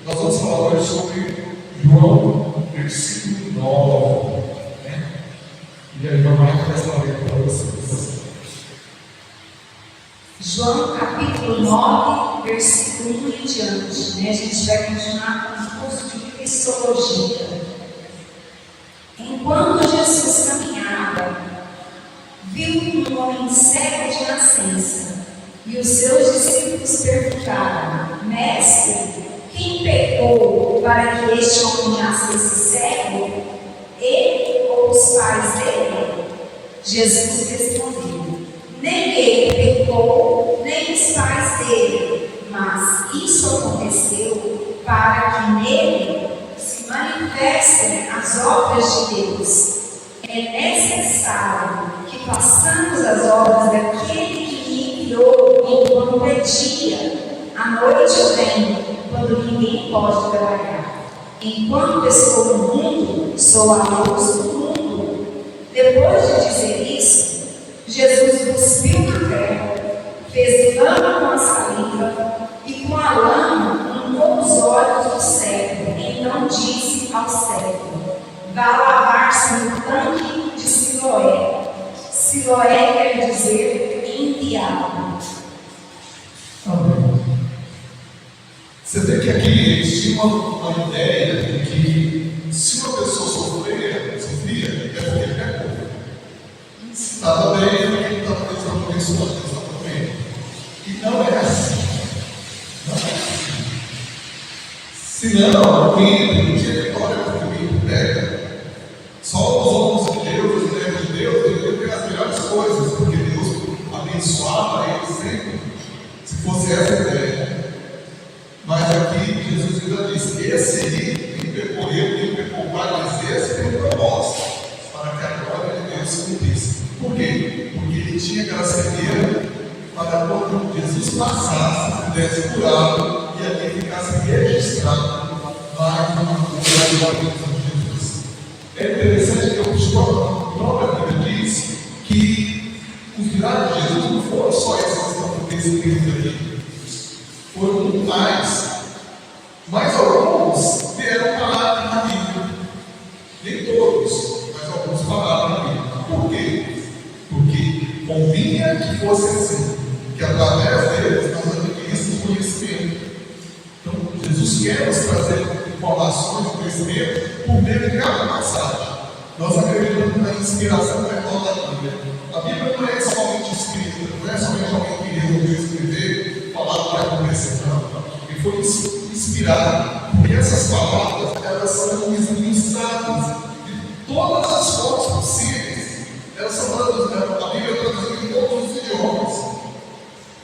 Nós vamos falar hoje sobre João, versículo 9. Né? E aí, mamãe começa a ler para vocês. João capítulo 9, versículo 1 em diante. Né? A gente vai continuar com o curso de Cristologia. Enquanto Jesus caminhava, viu um homem cego de nascença, e os seus discípulos perguntaram: Mestre, quem pecou para que este homem nascesse cego? Ele ou os pais dele? Jesus respondeu: Nem ele pecou, nem os pais dele, mas isso aconteceu para que nele se manifestem as obras de Deus. É necessário que façamos as obras daquele que me enviou enquanto é dia. À noite vem, quando ninguém pode trabalhar. Enquanto estou no mundo, sou a luz do mundo. Depois de dizer isso, Jesus cuspiu na terra, fez lama com a saliva e com a lama limpou os olhos do cego. Então disse ao cego: Vá lavar-se no tanque de Siloé. Siloé quer dizer enviado. Amém. Você vê que aqui eles tinham uma ideia de que se uma pessoa sofria, é porque pecou. Se estava bem, ele estava pensando por isso, Deus estava bem. E não é assim. Não é assim. Se não, o ímpio não tinha vitória, porque o ímpio pega. Só os homens de Deus, os servos de Deus, deveriam ter as melhores coisas, porque Deus abençoava eles sempre, se fosse essa a ideia. Mas aqui Jesus ainda diz: esse aí, quem pecou ele, quem pecou o pai, mas esse tem um propósito, para que a glória de Deus se cumprisse. Por quê? Porque ele tinha aquela cegueira para quando Jesus passasse, pudesse curá-lo e ali ficasse registrado mais uma glória de Jesus. É interessante que a própria Bíblia diz que os milagres de Jesus não foram só esses que estão descritos aqui, foram muito mais. Mas alguns vieram parar na Bíblia. Nem todos, mas alguns pararam na Bíblia. Por quê? Porque convinha que fosse assim, que através deles nós adquiríssemos conhecimento. Então, Jesus quer nos trazer informações e conhecimento por meio de cada passagem. Nós acreditamos na inspiração mental da Bíblia. A Bíblia não é somente escrita, não é somente alguém que resolveu escrever, falar o que aconteceu, não. Ele foi inspirado, porque essas palavras, elas são esmiuçadas de todas as formas possíveis. Elas são traduzidas, a Bíblia é traduzida em todos os idiomas.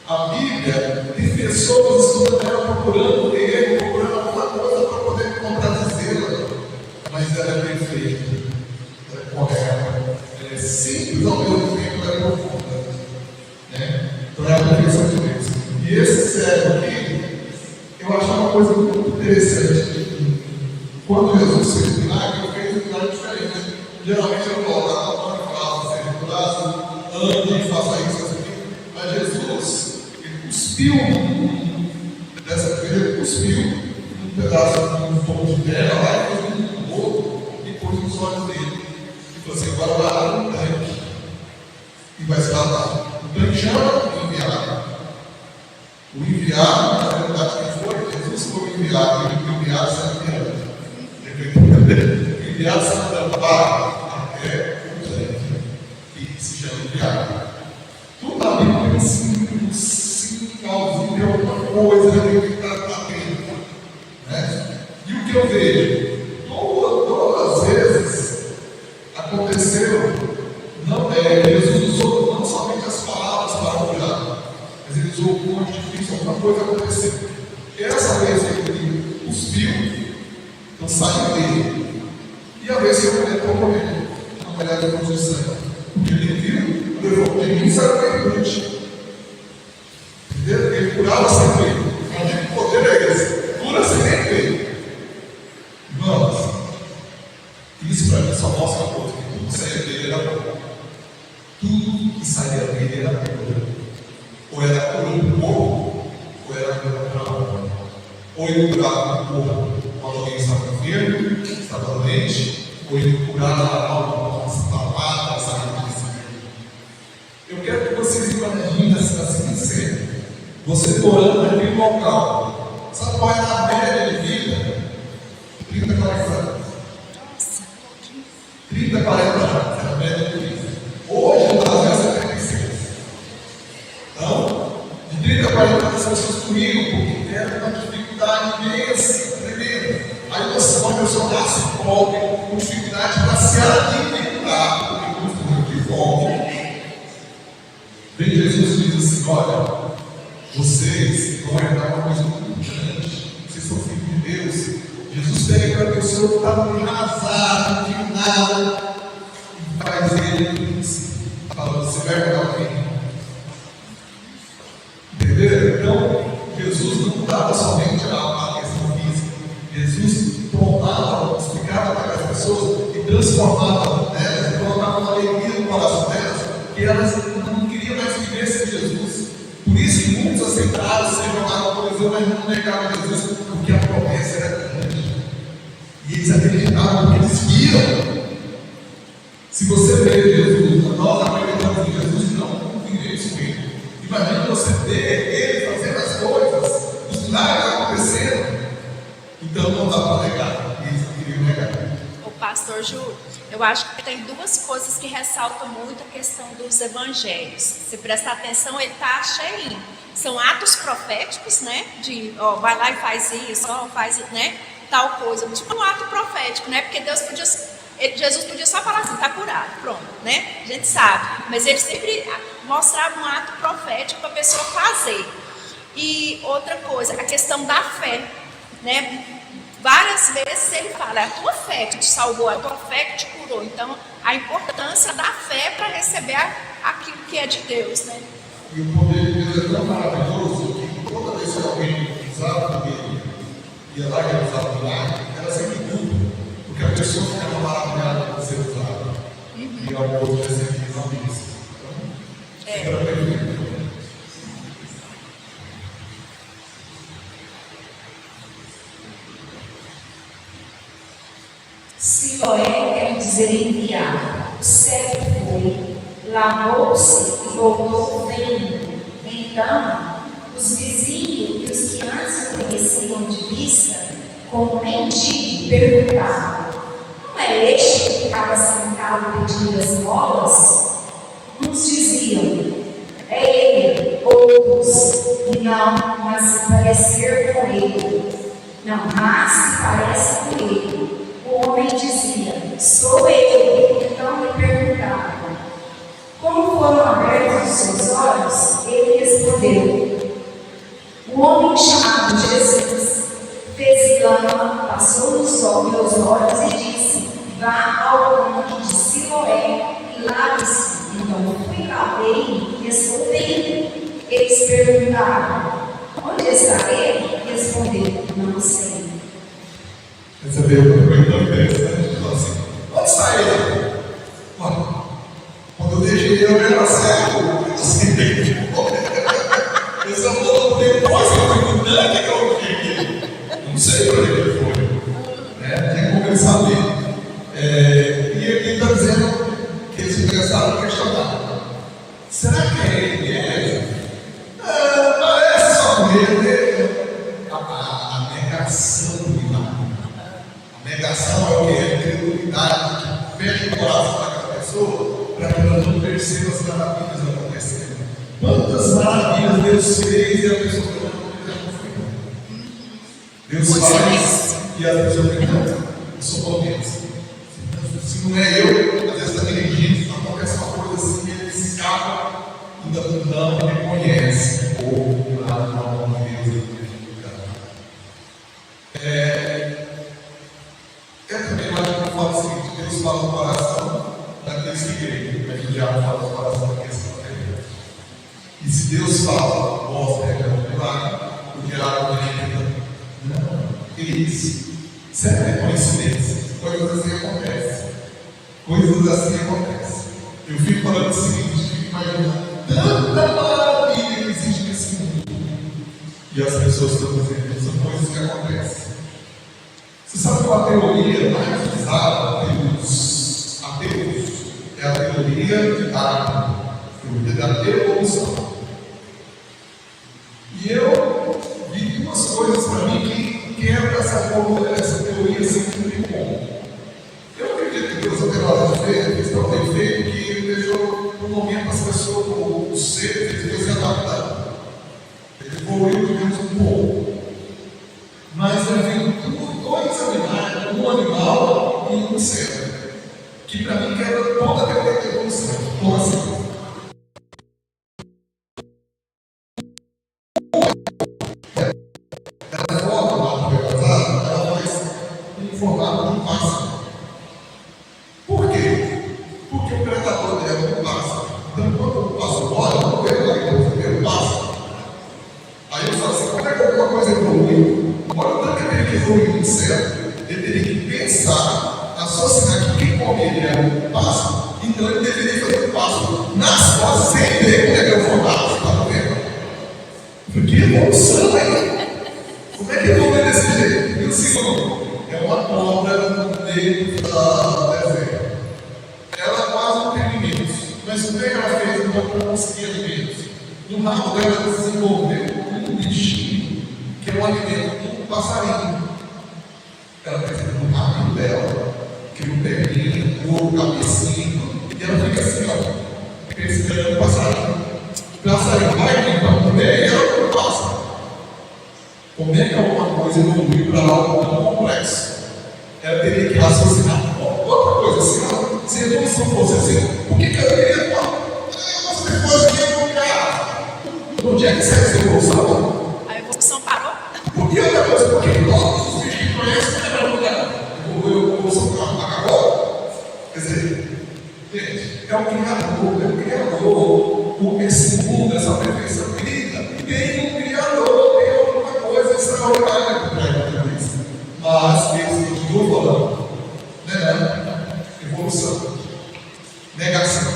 A Bíblia tem pessoas estudando ela, procurando erro, procurando alguma coisa para poder contradizê-la, mas ela é perfeita, ela é correta, ela é simples ao mesmo tempo, ela é profunda, né? Então é a perfeição de Deus. E esse cego aqui, eu acho uma coisa muito interessante. Quando Jesus fez o milagre, ele fez um milagre diferente. Geralmente eu coloco a palavra, seja no braço, ande, faça isso, assim. Mas Jesus, ele cuspiu dessa vez, ele cuspiu um pedaço de um tom de terra lá e fez um bolo e pôs nos olhos dele. E falou assim: agora vai lá no tanque e vai se lavar. O tanque chama enviado. O enviado, na verdade, quem foi? Jesus foi o enviado. O enviado sabe que era. O enviado sabe tampar até o tanque, que se chama enviado. Tudo na Bíblia tem um sinalzinho de alguma coisa que está atento, né? E o que eu vejo? Todas as vezes aconteceu, Jesus usou não somente as palavras para curar, mas ele usou um artifício, alguma coisa aconteceu. Essa vez ele cuspiu, então saiu dele. E a vez que eu olhei para o momento, a mulher da condição, porque ele viu, levou de mim, saiu da noite. Entendeu? Ele curava sem ver. O poder é esse: cura sem nem ver. Irmãos, isso para mim só mostra uma coisa: que tudo que saía dele era bom. Tudo que saía dele era cura. Ou era cura para o corpo, ou era cura para a alma. Ou ele curava o corpo quando alguém estava enfermo, estava doente, ou ele curava a alma quando estava parada, estava enfermo. Eu quero que vocês imaginem assim cena. Você morando naquele local. Sabe qual é a média de vida? 30, 40 anos. 30, 40 anos é a média de vida. Hoje no Brasil é 76. Então, de 30 a 40 anos as pessoas comigo, porque era uma dificuldade imensa, tremenda. Aí você, uma pessoa nasce pobre, com dificuldade para se alimentar, porque muito de fome. Vem Jesus e diz assim: olha, vocês vão herdar uma coisa muito grande, vocês são filhos de Deus. Jesus pega para a pessoa que estava arrasada, não tinha nada, e faz ele fala: você vai herdar o reino. Entenderam? Então, Jesus não dava somente a questão física. Jesus tomava, explicava para as pessoas e transformava elas, e colocava uma alegria no coração delas, que elas não queriam mais viver sem Jesus. Por isso que muitos aceitaram ser jogados por exemplo, mas não negavam Jesus, porque a promessa era grande. E eles acreditavam, porque eles viram. Se você vê Jesus, nós acreditamos em Jesus e não vivemos com ele. Imagina você ver ele fazendo as coisas, os milagres acontecendo. Então não dá para negar. Eles não queriam negar. O pastor Júlio, eu acho que tem duas coisas que ressaltam muito a questão dos evangelhos. Se prestar atenção, ele está cheinho. São atos proféticos, né? De, ó, vai lá e faz isso, ó, faz, né? Tal coisa. Tipo um ato profético, né? Porque Deus podia, Jesus podia só falar assim, está curado, pronto, né? A gente sabe. Mas ele sempre mostrava um ato profético para a pessoa fazer. E outra coisa, a questão da fé, né? Várias vezes ele fala: é a tua fé que te salvou, é a tua fé que te curou. Então, a importância da fé para receber aquilo que é de Deus, né? E o poder de Deus é tão maravilhoso que toda vez que alguém usava dele, ia lá e usava o milagre, era sempre tudo. Porque a pessoa ficava maravilhada por ser usada. E ao outro recebia a bênção. Então, era perfeito. Siloé quer dizer enviar. O cego foi, lavou-se e voltou vendo. Então, os vizinhos e os que antes o conheciam de vista, como mendigo, perguntavam: não é este que ficava sentado pedindo esmolas? Uns diziam: é ele. Outros: não, mas se parecer com ele. Não, mas se parece com ele. O homem dizia: sou eu. Então lhe perguntavam: como foram abertos os seus olhos? Ele respondeu: o homem chamado Jesus fez lama, passou nos meus olhos e disse: vá ao monte de Siloé e lave-se. Então eu fui e lavei e estou bem. Eles perguntaram: onde está ele? Respondeu: não sei. Recebeu uma coisa tão interessante, falou assim: onde está ele? Olha, quando eu deixei ele, eu era cego. Eu só vou depois que eu fui no tanque que eu fiquei. Não sei para onde ele foi. Tem como ele saber. E ele está dizendo que eles começaram a questionar: será que é ele mesmo? Parece só com ele. A negação do milagre. A negação é o que? É a incredulidade que fecha o coração daquela pessoa para que ela não perceba as maravilhas acontecendo. Quantas maravilhas Deus fez e a pessoa não foi. Deus faz e a pessoa não. Eu sou palmeirense. Se não é eu, às vezes está dirigindo, acontece uma coisa assim, ele escapa, ainda não reconhece ou nada não de Deus. Eu também acho que eu falo o seguinte: Deus fala no coração daqueles que creem, mas o diabo fala no coração daqueles que não creem. E se Deus fala, mostra que é um milagre, o diabo não acredita. Não, que isso? Isso é coincidência. Coisas assim acontecem. Coisas assim acontecem. Eu fico falando o seguinte, fico imaginando tanta maravilha que existe nesse mundo. E e as pessoas estão dizendo, são coisas que acontecem. Você sabe que a teoria mais usada pelos ateus é a teoria de Darwin, a teoria da evolução. E eu vi duas coisas para mim que quebram essa teoria sem cumprir com. Eu acredito que Deus tem feito que Ele deixou no momento as pessoas, o ser, fez se adaptar. Ele evoluiu, digamos, um pouco. Mas eu vi dois animais, um animal e um ser, que para mim quebra toda a teoria da evolução. Como assim? Ela volta lá para o casado, ela faz um formato de um pássaro. Por quê? Porque o predador dela é um pássaro. Então, quando o pássaro olha, não vê lá que é um pássaro. Aí eu falo assim: como é que alguma coisa evoluiu? Olha o tanto que ele evoluiu no céu. Ele teria que pensar, associar que quem come ele é um pássaro. Então ele deveria fazer um pássaro nas costas sem ver como é que é o formato. Você está vendo? Porque evolução aí. Como é que evoluiu desse jeito? E o segundo é uma cobra no meio da deserto. Ela quase não tem alimentos, mas o que ela fez? Então, para conseguir alimentos. No rabo dela desenvolveu um bichinho, que é um alimento do passarinho. Ela precisa do rabinho dela, cria um perninho, um cabecinho, e ela fica assim, ó, pescando o passarinho. O passarinho vai vir para comer e ela não passa. Como é que alguma coisa evoluiu para algo tão complexo? Ela teria que raciocinar outra coisa. Se a evolução fosse assim, por que eu queria você pode criar? Onde é que sai essa evolução? A evolução parou? Por que outra coisa? Porque todos os bichos que conhecem quebram lugar. A evolução acabou. Quer dizer, gente, é o Criador, esse mundo, essa perfeição querida, tem um Criador, tem alguma coisa extraordinária por trás disso. Mas eles continuam falando, né? Evolução, negação.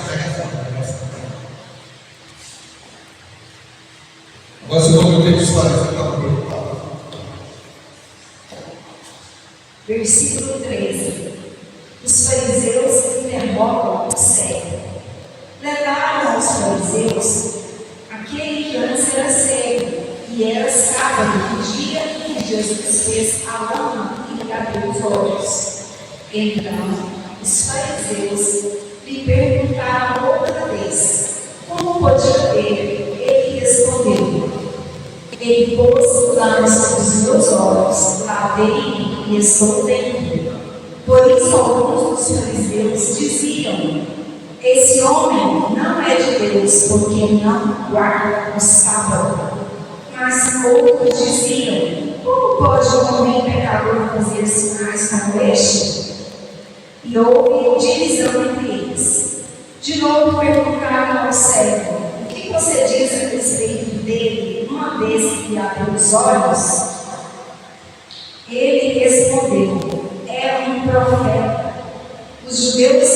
Agora, se não eu tenho história, você está preocupado. Versículo 13. Os fariseus interrogam o cego. Levaram aos fariseus aquele que antes era cego, e era sábado, no dia em que Jesus fez a lama e lhe abriu os olhos. Então, os fariseus lhe perguntaram outra vez, como podia ver? Ele respondeu: ele pôs lama sobre os meus olhos, lavei e estou vendo. Por isso, alguns dos fariseus diziam: esse homem não é de Deus, porque não guarda o sábado. Mas outros diziam: como pode um homem pecador fazer sinais como este? E houve divisão entre eles. De novo perguntaram ao cego: o que você diz a respeito dele, uma vez que abriu os olhos? Ele respondeu: é um profeta. Os judeus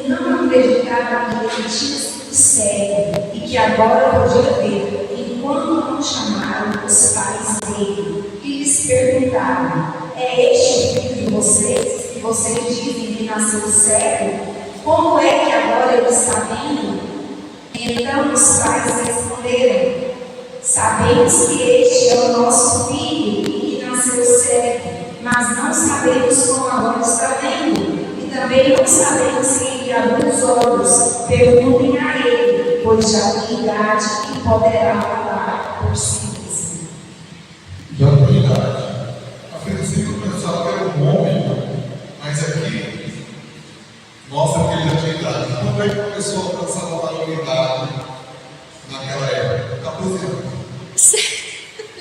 não acreditaram que ele tinha sido cego e que agora podia ver, enquanto não chamaram os pais dele e lhes perguntaram: é este o filho de vocês, que vocês dizem que nasceu cego? Como é que agora ele está vendo? Então os pais responderam: sabemos que este é o nosso filho e que nasceu cego, mas não sabemos como agora está vendo. E também não sabemos se ele abriu os olhos. Perguntem a ele, pois já tem idade e poderá falar por si mesmo. Já tem idade. A princípio eu pensava que era um homem, mas aqui mostra que ele já tinha idade. Quando é que começou a alcançar a maioridade naquela época? 14 anos.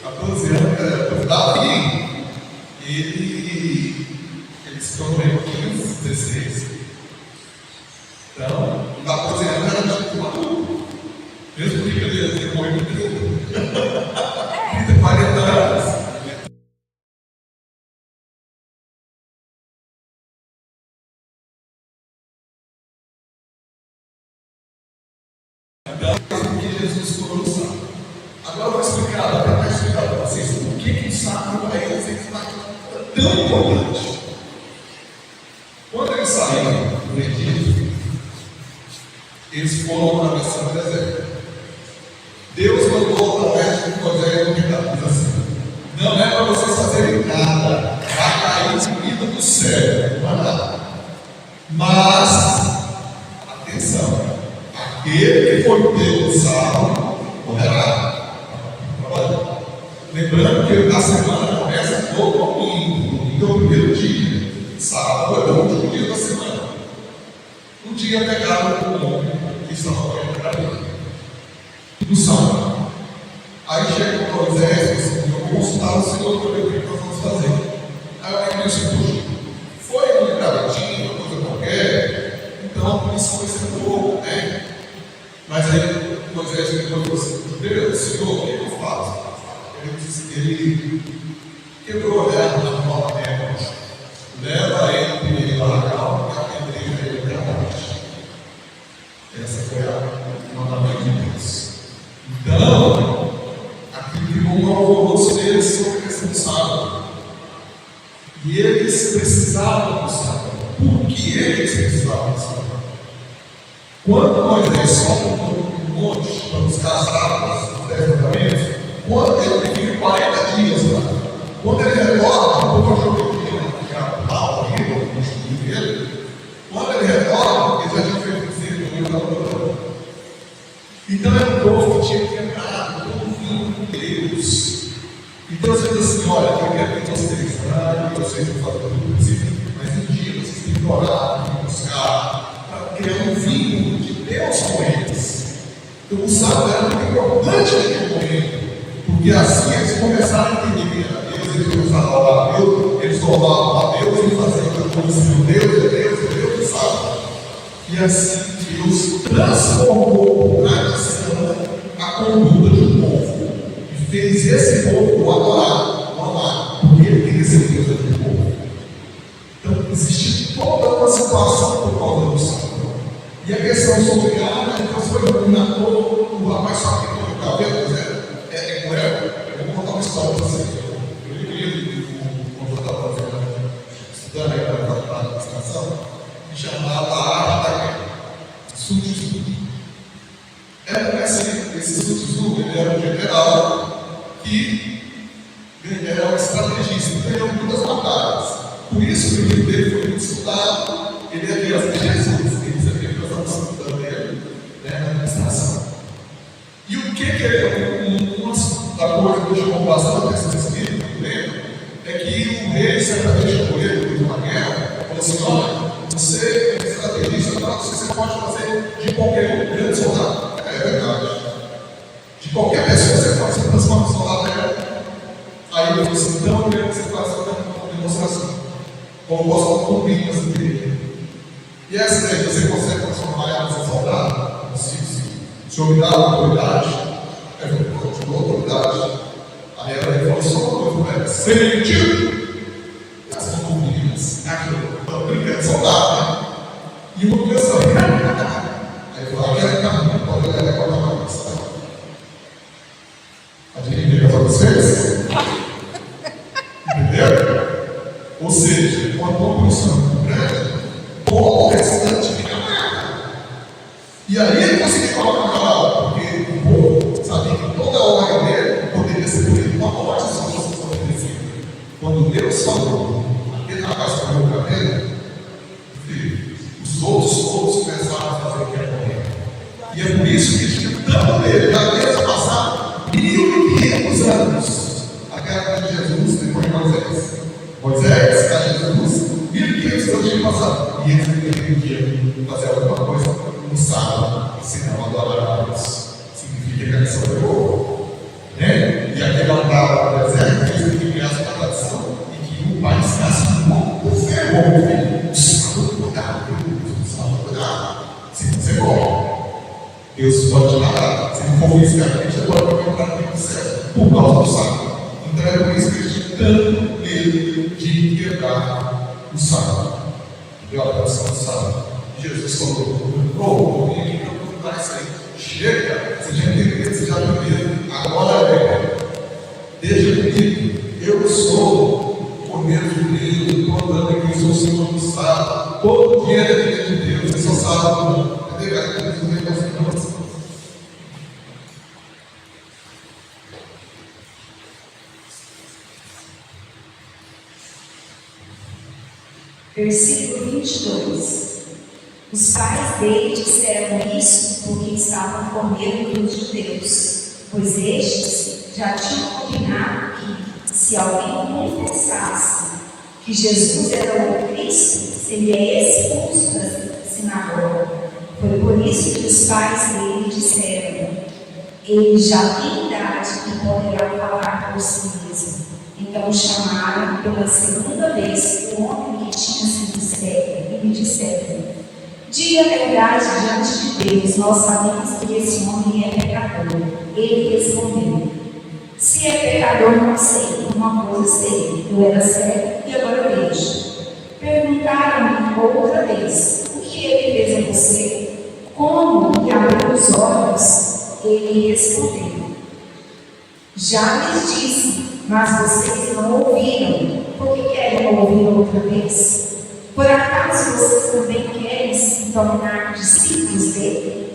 14 anos, Davi, ele se tornou em 15, 16. Então, 14 anos era tipo maduro. Mesmo que ele morreu em 30, 40 anos. Então, que Jesus solução. Agora eu vou explicar, vou tentar explicar para vocês por que o sábado para eles está tão importante. Quando eles saíram do Egito, eles foram atravessando o deserto. Deus mandou através de Moisés um recado, diz assim: não é para vocês fazerem nada, vai cair comida do céu, não é nada. Mas, atenção, aquele que foi pego no sábado morrerá. Lembrando que a semana começa no domingo. Domingo é o primeiro dia. Sábado é o último dia da semana. Um dia pegaram o homem que estava querendo para ele. No sábado. Aí chega o Moisés e diz: eu vou consultar o Senhor para ver o que nós vamos fazer. Aí o homem disse: puxa, foi um gravetinho, uma coisa qualquer, então isso vai ser pouco, né? Mas aí Moisés perguntou assim: Deus, Senhor, o que eu faço? Ele disse que ele quebrou a nova terra, leva ele para a calma e apedreja ele para a morte. Essa foi a mandamento de Deus. Então, aquilo ficou um alvoroço deles sobre a questão do sábado. E eles precisavam do sábado. Por que eles precisavam do sábado? Quando Moisés sobe no monte para buscar as tábuas dos 10 mandamentos, quando ele fica 40 dias lá, quando ele retorna, como eu joguei aqui na aula, no estudo dele, quando ele retorna, ele já tinha feito o filho do livro da Torá. Então era um povo que tinha quebrado todo o vinho com Deus. Então você diz assim: olha, eu quero que vocês vocês vão fazer tudo possível, mas um dia vocês têm que orar, têm que buscar, para criar um vínculo de Deus com eles. Então o sábado era muito importante naquele momento. Porque assim eles começaram a entender que era Deus, eles começaram a orar a Deus, eles louvavam a Deus e faziam a coisa assim: Deus, e sábado. E assim Deus transformou na tradição a conduta de um povo e fez esse povo adorar, o amar, porque ele queria ser Deus daquele povo. Então existe toda uma situação por causa do sábado. E a questão sobre então você vai dominar todo o rapaz só que tem o cabelo, eu vou contar uma história para vocês. Eu li quando eu estava estudando aí para a faculdade de administração, que chamava A Arte da Guerra, Sun Tzu. Esse Sun Tzu, ele era um general que era um estrategista, então ele deu muitas batalhas. Por isso que o livro dele foi muito estudado. Ele é criança de Jesus, ele sabia que nós estamos estudando ele na administração. E o que ele uma coisa que chamou bastante atenção nesse livro, é que o rei certamente chamou ele uma guerra, falou assim: olha, você é estrategista, você pode fazer de qualquer um grande soldado. É verdade. De qualquer pessoa você pode se transformar em soldado. Aí ele falou assim: então eu quero que você faça uma demonstração. Como posso cumprir essa igreja. E essa daí, você consegue transformar ela em soldado? O senhor me dá autoridade? Eu te dou autoridade. Aí ela falou só uma coisa: sentiu? Essas meninas, estão brincando, soldado, né? E uma pessoa, aí eu falei: aquele caminho, pode olhar agora na cabeça. Adivinha o que vocês? Entendeu? Ou seja, uma proporção grande, todo o restante fica nada. E aí ele conseguiu colocar na hora, porque o povo sabia que toda a ordem dele poderia ser por ele. Uma morte só fosse estabelecida. Quando Deus falou, aquele rapaz que foi o cabelo, os outros todos começaram a fazer o que era correto. E é por isso que tinha tanto dele, já desde o passado, 1500 anos, até a de Jesus, depois de Moisés. Moisés, a Jesus, 1500 anos de passado. E eles entendiam fazer alguma coisa no sábado, senão adorar a Deus. Significa que a missão foi boa. Né? E aquele altar do deserto fez com que criasse uma tradição e que o pai ensinasse muito ferro. O sábado cuidado, o sábado cuidado. Se você morre, Deus pode te matar. Se não for fisicamente, você pode encontrar no céu por causa do sábado. Então é por isso que eles tinham tanto medo de quebrar o sábado. E a oração do sábado. Jesus falou: eu vim aqui para contar isso aí. Chega, você já entendeu, você já viu. Agora, deixa comigo, eu sou o Cordeiro de Deus, estou andando aqui, sou o Senhor do sábado, todo dia é dia de Deus, é só sábado, entendeu? Versículo 22. Os pais dele disseram isso porque estavam com medo dos judeus, pois estes já tinham combinado que, se alguém confessasse que Jesus era o Cristo, seria expulso da sinagoga. Foi por isso que os pais dele disseram: ele já tem idade e poderá falar por si mesmo. Então chamaram pela segunda vez o homem que tinha sido cego e lhe disseram: diga a verdade diante de Deus, nós sabemos que esse homem é pecador. Ele respondeu: se é pecador, não sei, uma coisa sei, eu era cego e agora vejo. Perguntaram-lhe outra vez: o que ele fez a você? Como lhe abriu os olhos? Ele respondeu: já lhes disse, mas vocês não ouviram. Por que querem ouvir outra vez? Por acaso vocês também querem se tornar discípulos dele?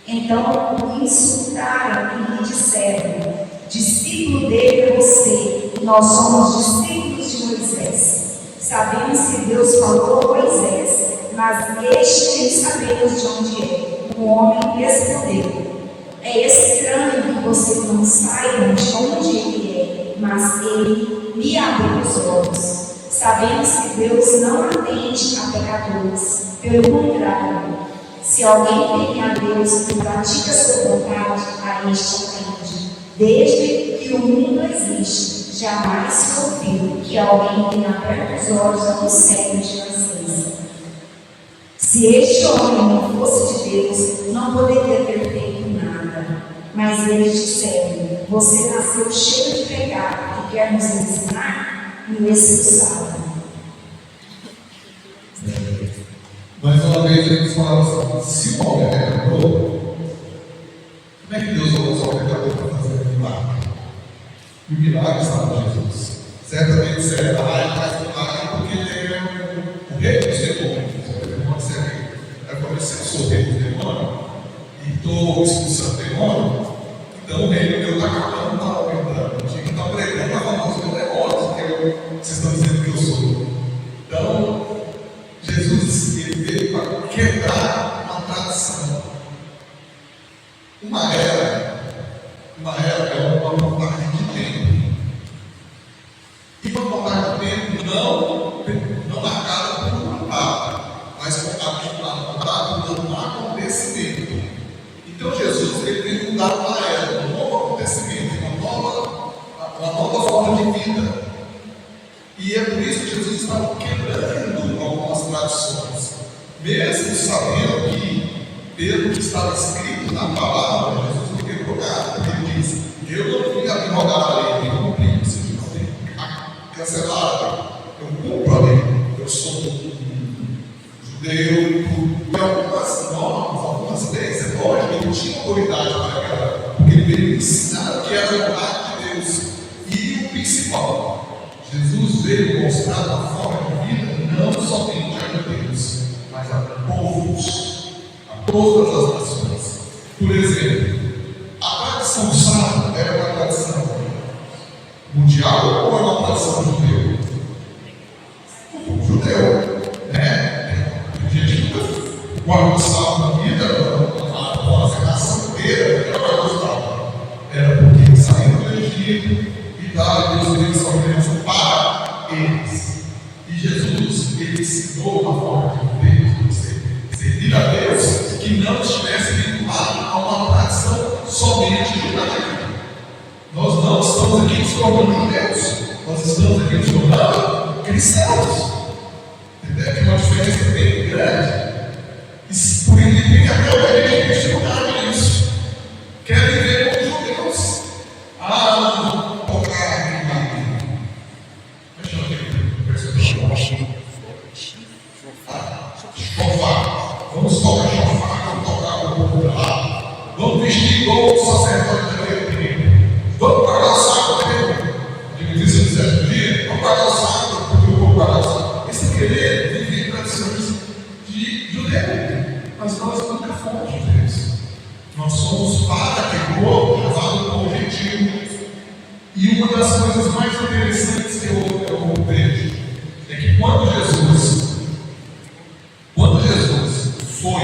Então o insultaram e lhe disseram: discípulo dele é você, e nós somos discípulos de Moisés. Sabemos que Deus falou a Moisés, mas este nem sabemos de onde é. O homem respondeu: é estranho que vocês não saibam de onde ele é, mas ele me abriu os olhos. Sabemos que Deus não atende a pecadores. Pelo contrário, se alguém teme a Deus e pratica sua vontade, a este atende. Desde que o mundo existe, jamais se ouviu que alguém tenha aberto os olhos a um cego de nascença. Se este homem não fosse de Deus, não poderia ter feito nada. Mas eles disseram: você nasceu cheio de pecado e quer nos ensinar? E o expulsaram. Mais uma vez eles falaram assim: se o homem é pecador, como é que Deus vai usar o pecador para fazer um milagre? E o milagre estava em Jesus. Certamente será: ele faz milagre porque ele é o rei dos demônios. É como se eu sou rei dos demônios e estou expulsando demônio, então o reino de Deus está acabando, está aumentando. A gente está pregando a famosa do demônio, que vocês estão dizendo que eu sou. Então, Jesus ele veio para quebrar uma tradição. Uma era é uma vontade de tempo. E uma vontade de tempo não marcada por uma palavra, mas marcada por um acontecimento. Então Jesus ele veio mudar uma era, um novo acontecimento, uma nova forma de vida. E é por isso que Jesus estava quebrando algumas tradições, mesmo sabendo que, pelo que estava escrito na palavra, Jesus não quebrou nada. Ele diz: eu não vim abrogar a lei, eu cumpri. Vocês não têm que cancelar, eu cumpro a lei. Eu sou judeu, e algumas normas, algumas leis, é lógico, ele tinha autoridade para aquela, porque ele veio ensinar o que era a vontade de Deus. E o principal, Jesus veio mostrar uma forma de vida não somente a Deus, mas a povos, a todas as nações. Por exemplo, a tradição do sábado era uma tradição mundial ou era uma tradição judeu? Judeu, né? A gente guarda o sábado na vida, a nação inteira era para gostar. Era porque saíram do Egito e davam Deus deles sua criança para eles. E Jesus, ele ensinou uma forma de viver, de servir a Deus, que não estivesse vinculado a uma tradição somente judaica. Nós não estamos aqui nos tornando judeus, nós estamos aqui nos tornando cristãos. Entendeu? Que é uma diferença bem grande. E por isso tem até hoje a gente tem dificuldade nisso. Querem viver como judeus. Não tocar aqui. Deixa eu ver. Chofar. Vamos tocar chofar, vamos tocar o povo lá. Vamos vestir igual o sacerdote de Deus. querer viver tradições de judeu, mas nós nunca fomos judeus. Nós somos para aquele povo, casado com o gentil. E uma das coisas mais interessantes que eu vejo é que quando Jesus foi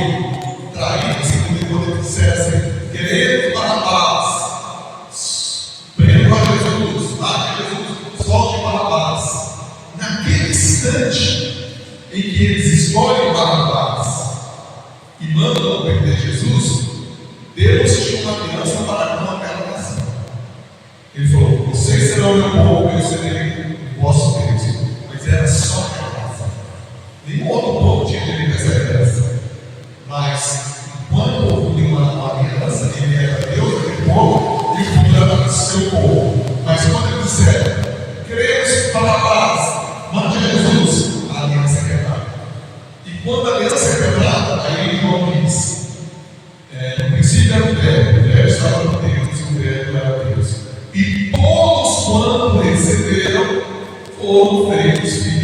traído, segundo quando dissessem, querendo Barrabás, prenda Jesus, mate Jesus, solte Barrabás. Naquele instante em que eles escolhem Barrabás e mandam prender Jesus, Deus tinha uma aliança para com aquela nação. Ele falou: vocês serão meu povo, eu serei o vosso Deus. Mas era só aquela nação. Nenhum outro povo tinha direito a essa aliança. Mas quando houve uma aliança, ele era Deus daquele povo e cuidava do seu povo. Mas quando eles disseram, queremos Barrabás, mande Jesus, a aliança é quebrada. E quando a aliança é quebrada, aí João diz: no princípio era o verbo estava com Deus, e o verbo era Deus. E todos quando receberam, foram feitos filhos